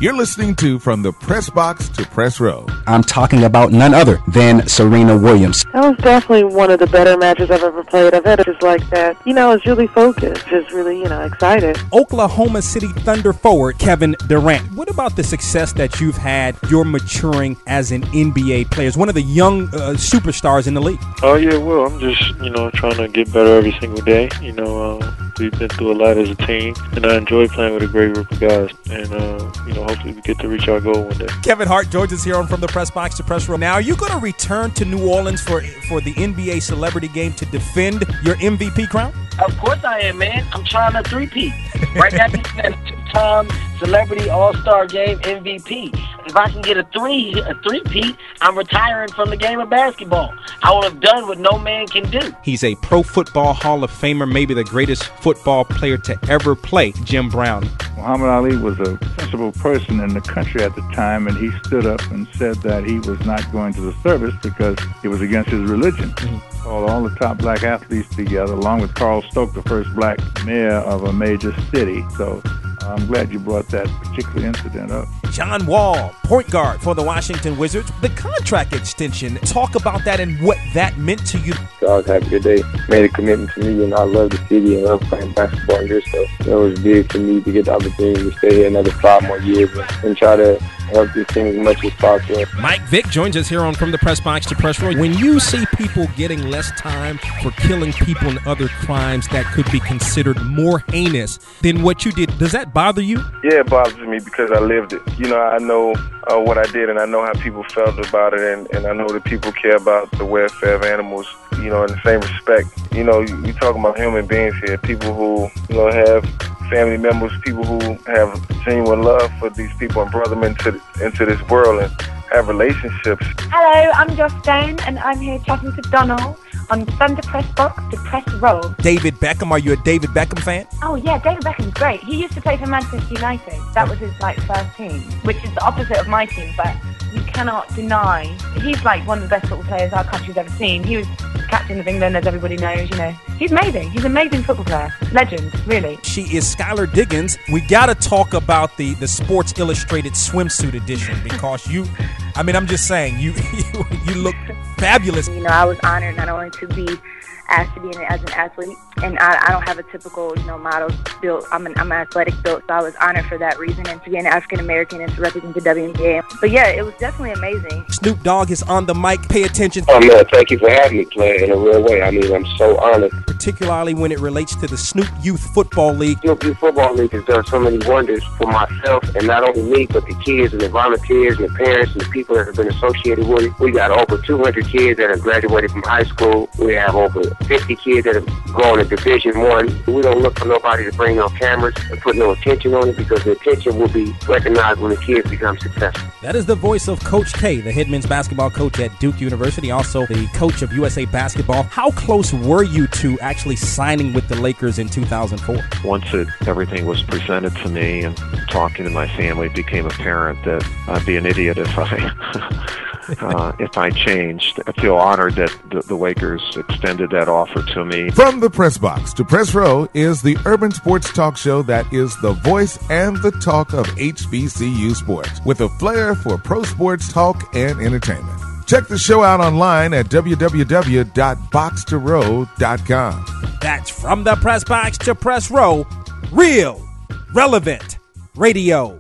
You're listening to From the Press Box to Press Row. I'm talking about none other than Serena Williams. That was definitely one of the better matches I've ever played. I've had just like that. I was really focused, just really, excited. Oklahoma City Thunder forward Kevin Durant. What about the success that you've had? You're maturing as an NBA player, as one of the young superstars in the league. Oh, yeah, well, I'm just, trying to get better every single day. We've been through a lot as a team, and I enjoy playing with a great group of guys. And, hopefully we get to reach our goal one day. Kevin Hart joins us here on From the Press Box to Press Row. Now, are you going to return to New Orleans for the NBA Celebrity Game to defend your MVP crown? Of course I am, man. I'm trying to three-peat. Right now, I'm two-time Celebrity All-Star Game MVP. If I can get a three-peat, I'm retiring from the game of basketball. I will have done what no man can do. He's a Pro Football Hall of Famer, maybe the greatest football player to ever play, Jim Brown. Muhammad Ali was a sensible person in the country at the time, and he stood up and said that he was not going to the service because it was against his religion. Called all the top black athletes together, along with Carl Stoke, the first black mayor of a major city. So I'm glad you brought that particular incident up. John Wall, point guard for the Washington Wizards. The contract extension, talk about that and what that meant to you. Guys, have a good day. Made a commitment to me, and I love the city and love playing basketball here. So it was big for me to get the opportunity to stay here another 5 more years and try to help this team as much as possible. Mike Vick joins us here on From the Press Box to Press Row. When you see people getting less time for killing people and other crimes that could be considered more heinous than what you did, does that bother you? Yeah, it bothers me because I lived it. I know what I did, and I know how people felt about it, and I know that people care about the welfare of animals, in the same respect. You talking about human beings here, people who, have family members, people who have genuine love for these people and brought them into this world and have relationships. Hello, I'm Joss Stone, and I'm here chatting to Donald on Thunder Press Box to Press Row. David Beckham, are you a David Beckham fan? Oh yeah, David Beckham's great. He used to play for Manchester United. That was his first team, which is the opposite of my team, but you cannot deny he's one of the best football players our country's ever seen. He was captain of England, as everybody knows, He's amazing. He's an amazing football player. Legend, really. She is Skylar Diggins. We got to talk about the Sports Illustrated swimsuit edition because I'm just saying, you look fabulous. I was honored not only to be asked to be in it as an athlete, and I don't have a typical, model built. I'm an athletic built, so I was honored for that reason, and to be an African American and to represent the WNBA. But yeah, it was definitely amazing. Snoop Dogg is on the mic. Pay attention. Oh man, thank you for having me play in a real way. I'm so honored. Particularly when it relates to the Snoop Youth Football League. Snoop Youth Football League has done so many wonders for myself, and not only me, but the kids and the volunteers and the parents and the people that have been associated with it. We got over 200 kids that have graduated from high school. We have over 50 kids that have gone to Division I. We don't look for nobody to bring no cameras and put no attention on it because the attention will be recognized when the kids become successful. That is the voice of Coach K, the head men's basketball coach at Duke University, also the coach of USA Basketball. How close were you to actually signing with the Lakers in 2004? Once everything was presented to me and talking to my family, it became apparent that I'd be an idiot if I changed. I feel honored that the Lakers extended that offer to me. From the Press Box to Press Row is the urban sports talk show that is the voice and the talk of HBCU sports, with a flair for pro sports talk and entertainment. Check the show out online at www.boxtorow.com. That's From the Press Box to Press Row, real, relevant radio.